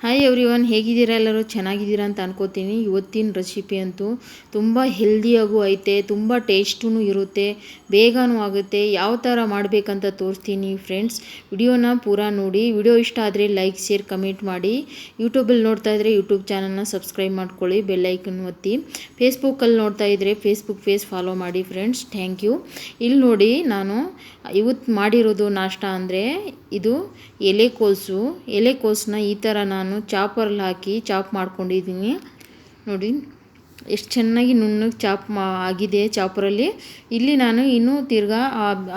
Hi everyone, ಹೇಗಿದ್ದೀರಾ? ಎಲ್ಲರೂ ಚೆನ್ನಾಗಿದ್ದೀರಾ ಅಂತ ಅನ್ಕೋತೀನಿ. ಇವತ್ತಿನ ರೆಸಿಪಿ ಅಂತೂ ತುಂಬ ಹೆಲ್ದಿಯಾಗೂ ಐತೆ, ತುಂಬ ಟೇಸ್ಟೂ ಇರುತ್ತೆ, ಬೇಗನೂ ಆಗುತ್ತೆ. ಯಾವ ಥರ ಮಾಡಬೇಕಂತ ತೋರಿಸ್ತೀನಿ ಫ್ರೆಂಡ್ಸ್. ವಿಡಿಯೋನ ಪೂರಾ ನೋಡಿ. ವಿಡಿಯೋ ಇಷ್ಟ ಆದರೆ ಲೈಕ್, ಶೇರ್, ಕಮೆಂಟ್ ಮಾಡಿ. ಯೂಟ್ಯೂಬಲ್ಲಿ ನೋಡ್ತಾ ಇದ್ದರೆ ಯೂಟ್ಯೂಬ್ ಚಾನಲ್ನ ಸಬ್ಸ್ಕ್ರೈಬ್ ಮಾಡ್ಕೊಳ್ಳಿ, ಬೆಲ್ಲೈಕನ್ ಒತ್ತಿ. ಫೇಸ್ಬುಕ್ಕಲ್ಲಿ ನೋಡ್ತಾ ಇದ್ದರೆ ಫೇಸ್ಬುಕ್ ಪೇಜ್ ಫಾಲೋ ಮಾಡಿ ಫ್ರೆಂಡ್ಸ್. Thank you. ಇಲ್ಲಿ ನೋಡಿ, ನಾನು ಇವತ್ತು ಮಾಡಿರೋದು ನಾಷ್ಟ ಅಂದರೆ ಇದು ಎಲೆಕೋಸನ್ನ ಈ ಥರ ನಾನು ಚಾಪರಲ್ಲಿ ಹಾಕಿ ಚಾಪ್ ಮಾಡ್ಕೊಂಡಿದ್ದೀನಿ. ನೋಡಿ ಎಷ್ಟು ಚೆನ್ನಾಗಿ ನುಣ್ಣಗೆ ಆಗಿದೆ ಚಾಪರಲ್ಲಿ. ಇಲ್ಲಿ ನಾನು ಇನ್ನೂ ತಿರ್ಗಾ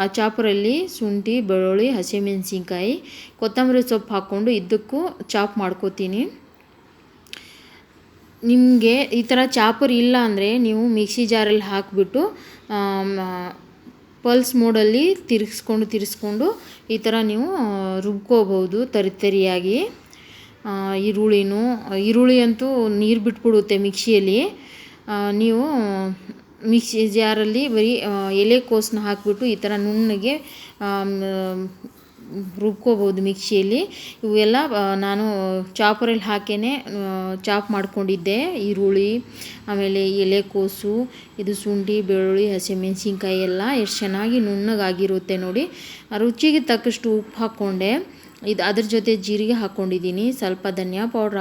ಆ ಚಾಪರಲ್ಲಿ ಶುಂಠಿ, ಬೆಳ್ಳುಳ್ಳಿ, ಹಸಿಮೆಣಸಿನ್ಕಾಯಿ, ಕೊತ್ತಂಬರಿ ಸೊಪ್ಪು ಹಾಕ್ಕೊಂಡು ಇದಕ್ಕೂ ಚಾಪ್ ಮಾಡ್ಕೋತೀನಿ. ನಿಮಗೆ ಈ ಥರ ಚಾಪರ್ ಇಲ್ಲ ಅಂದರೆ ನೀವು ಮಿಕ್ಸಿ ಜಾರಲ್ಲಿ ಹಾಕಿಬಿಟ್ಟು ಪಲ್ಸ್ ಮೋಡಲ್ಲಿ ತಿರ್ಗಿಸ್ಕೊಂಡು ಈ ಥರ ನೀವು ರುಬ್ಕೋಬೋದು ತರಿಯಾಗಿ. ಈರುಳ್ಳಿ ಅಂತೂ ನೀರು ಬಿಟ್ಬಿಡುತ್ತೆ ಮಿಕ್ಸಿಯಲ್ಲಿ. ನೀವು ಮಿಕ್ಸಿ ಜಾರಲ್ಲಿ ಬರೀ ಎಲೆಕೋಸನ್ನ ಹಾಕಿಬಿಟ್ಟು ಈ ಥರ ನುಣ್ಣಗೆ ರುಬ್ಕೋಬೋದು ಮಿಕ್ಸಿಯಲ್ಲಿ. ಇವೆಲ್ಲ ನಾನು ಚಾಪರಲ್ಲಿ ಹಾಕೇ ಚಾಪ್ ಮಾಡ್ಕೊಂಡಿದ್ದೆ. ಈರುಳ್ಳಿ, ಆಮೇಲೆ ಎಲೆಕೋಸು, ಇದು ಶುಂಠಿ, ಬೆಳ್ಳುಳ್ಳಿ, ಹಸಿಮೆಣಸಿನ್ಕಾಯಿ ಎಲ್ಲ ಎಷ್ಟು ಚೆನ್ನಾಗಿ ನುಣ್ಣಗಾಗಿರುತ್ತೆ ನೋಡಿ. ರುಚಿಗೆ ತಕ್ಕಷ್ಟು ಉಪ್ಪು ಹಾಕ್ಕೊಂಡೆ. ಅದ್ರ ಜೊತೆ ಜೀರಿಗೆ ಹಾಕ್ಕೊಂಡಿದ್ದೀನಿ, ಸ್ವಲ್ಪ ಧನಿಯಾ ಪೌಡ್ರ್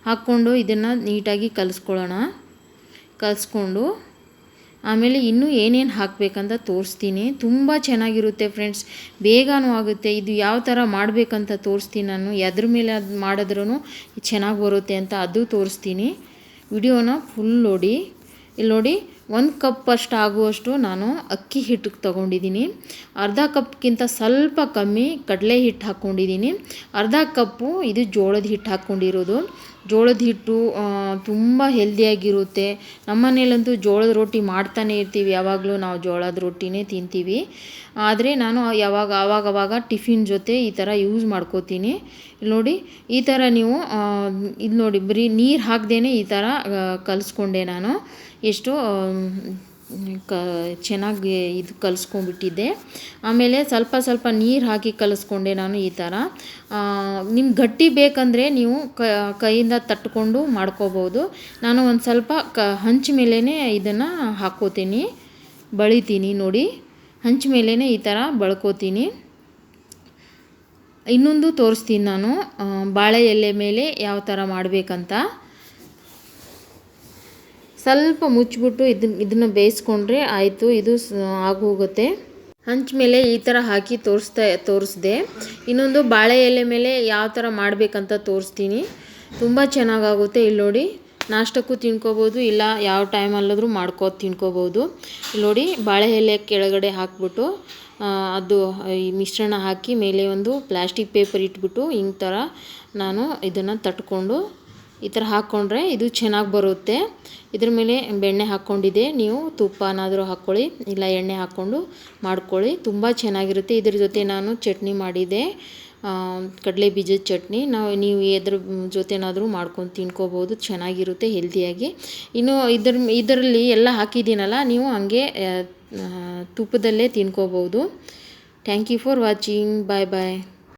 ಹಾಕ್ಕೊಂಡು ಇದನ್ನು ನೀಟಾಗಿ ಕಲಿಸ್ಕೊಂಡು ಆಮೇಲೆ ಇನ್ನೂ ಏನೇನು ಹಾಕಬೇಕಂತ ತೋರಿಸ್ತೀನಿ. ತುಂಬ ಚೆನ್ನಾಗಿರುತ್ತೆ ಫ್ರೆಂಡ್ಸ್, ಬೇಗನೂ ಆಗುತ್ತೆ. ಇದು ಯಾವ ಥರ ಮಾಡಬೇಕಂತ ತೋರಿಸ್ತೀನಿ ನಾನು. ಎದ್ರ ಮೇಲೆ ಅದು ಮಾಡಿದ್ರೂ ಚೆನ್ನಾಗಿ ಬರುತ್ತೆ ಅಂತ ಅದು ತೋರಿಸ್ತೀನಿ. ವಿಡಿಯೋನ ಫುಲ್ ನೋಡಿ. ಇಲ್ಲಿ ನೋಡಿ, 1 ಕಪ್ ಅಷ್ಟು ಆಗುವಷ್ಟು ನಾನು ಅಕ್ಕಿ ಹಿಟ್ಟು ತೊಗೊಂಡಿದ್ದೀನಿ. ಅರ್ಧ ಕಪ್ಗಿಂತ ಸ್ವಲ್ಪ ಕಮ್ಮಿ ಕಡಲೆ ಹಿಟ್ಟು ಹಾಕ್ಕೊಂಡಿದ್ದೀನಿ. ಅರ್ಧ ಕಪ್ಪು ಇದು ಜೋಳದ ಹಿಟ್ಟು ಹಾಕ್ಕೊಂಡಿರೋದು. ಜೋಳದ ಹಿಟ್ಟು ತುಂಬ ಹೆಲ್ದಿಯಾಗಿರುತ್ತೆ. ನಮ್ಮ ಮನೇಲಂತೂ ಜೋಳದ ರೊಟ್ಟಿ ಮಾಡ್ತಾನೆ ಇರ್ತೀವಿ. ಯಾವಾಗಲೂ ನಾವು ಜೋಳದ ರೊಟ್ಟಿನೇ ತಿಂತೀವಿ. ಆದರೆ ನಾನು ಆವಾಗವಾಗ ಟಿಫಿನ್ ಜೊತೆ ಈ ಥರ ಯೂಸ್ ಮಾಡ್ಕೋತೀನಿ. ಇಲ್ಲಿ ನೋಡಿ, ಈ ಥರ ನೀವು ಇದು ನೋಡಿ, ಬರೀ ನೀರು ಹಾಕ್ದೇ ಈ ಥರ ಕಲಿಸ್ಕೊಂಡೆ ನಾನು. ಎಷ್ಟು ಚೆನ್ನಾಗಿ ಇದು ಕಲಿಸ್ಕೊಂಡ್ಬಿಟ್ಟಿದ್ದೆ. ಆಮೇಲೆ ಸ್ವಲ್ಪ ನೀರು ಹಾಕಿ ಕಲಿಸ್ಕೊಂಡೆ ನಾನು ಈ ಥರ. ನಿಮ್ಗೆ ಗಟ್ಟಿ ಬೇಕಂದರೆ ನೀವು ಕೈಯಿಂದ ತಟ್ಕೊಂಡು ಮಾಡ್ಕೋಬೋದು. ನಾನು ಒಂದು ಸ್ವಲ್ಪ ಹಂಚ ಮೇಲೇ ಇದನ್ನು ಹಾಕ್ಕೋತೀನಿ, ಬಳಿತೀನಿ ನೋಡಿ. ಹಂಚ ಮೇಲೇ ಈ ಥರ ಬಳ್ಕೋತೀನಿ. ಇನ್ನೊಂದು ತೋರಿಸ್ತೀನಿ ನಾನು, ಬಾಳೆ ಎಲೆ ಮೇಲೆ ಯಾವ ಥರ ಮಾಡಬೇಕಂತ. ಸ್ವಲ್ಪ ಮುಚ್ಚಿಬಿಟ್ಟು ಇದನ್ನು ಬೇಯಿಸ್ಕೊಂಡ್ರೆ ಆಯಿತು, ಇದು ಆಗೋಗುತ್ತೆ. ಹಂಚ ಮೇಲೆ ಈ ಥರ ಹಾಕಿ ತೋರಿಸ್ದೆ. ಇನ್ನೊಂದು ಬಾಳೆ ಎಲೆ ಮೇಲೆ ಯಾವ ಥರ ಮಾಡಬೇಕಂತ ತೋರಿಸ್ತೀನಿ. ತುಂಬ ಚೆನ್ನಾಗಾಗುತ್ತೆ. ಇಲ್ಲಿ ನೋಡಿ, ನಾಷ್ಟಕ್ಕೂ ತಿನ್ಕೋಬೋದು, ಇಲ್ಲ ಯಾವ ಟೈಮಲ್ಲಾದರೂ ತಿನ್ಕೋಬೋದು. ಇಲ್ಲಿ ನೋಡಿ, ಬಾಳೆ ಎಲೆ ಕೆಳಗಡೆ ಹಾಕ್ಬಿಟ್ಟು ಅದು ಈ ಮಿಶ್ರಣ ಹಾಕಿ ಮೇಲೆ ಒಂದು ಪ್ಲಾಸ್ಟಿಕ್ ಪೇಪರ್ ಇಟ್ಬಿಟ್ಟು ಈ ಥರ ನಾನು ಇದನ್ನು ತಟ್ಕೊಂಡು ಈ ಥರ ಹಾಕ್ಕೊಂಡ್ರೆ ಇದು ಚೆನ್ನಾಗಿ ಬರುತ್ತೆ. ಇದ್ರ ಮೇಲೆ ಬೆಣ್ಣೆ ಹಾಕ್ಕೊಂಡಿದ್ದೆ. ನೀವು ತುಪ್ಪನಾದರೂ ಹಾಕ್ಕೊಳ್ಳಿ, ಇಲ್ಲ ಎಣ್ಣೆ ಹಾಕ್ಕೊಂಡು ಮಾಡ್ಕೊಳ್ಳಿ, ತುಂಬ ಚೆನ್ನಾಗಿರುತ್ತೆ. ಇದ್ರ ಜೊತೆ ನಾನು ಚಟ್ನಿ ಮಾಡಿದ್ದೆ, ಕಡಲೆ ಬೀಜದ ಚಟ್ನಿ. ನೀವು ಎದ್ರ ಜೊತೆನಾದರೂ ಮಾಡ್ಕೊಂಡು ತಿನ್ಕೋಬೋದು, ಚೆನ್ನಾಗಿರುತ್ತೆ ಹೆಲ್ದಿಯಾಗಿ. ಇನ್ನು ಇದರಲ್ಲಿ ಎಲ್ಲ ಹಾಕಿದ್ದೀನಲ್ಲ, ನೀವು ಹಂಗೆ ತುಪ್ಪದಲ್ಲೇ ತಿನ್ಕೋಬೋದು. Thank you for watching. Bye bye.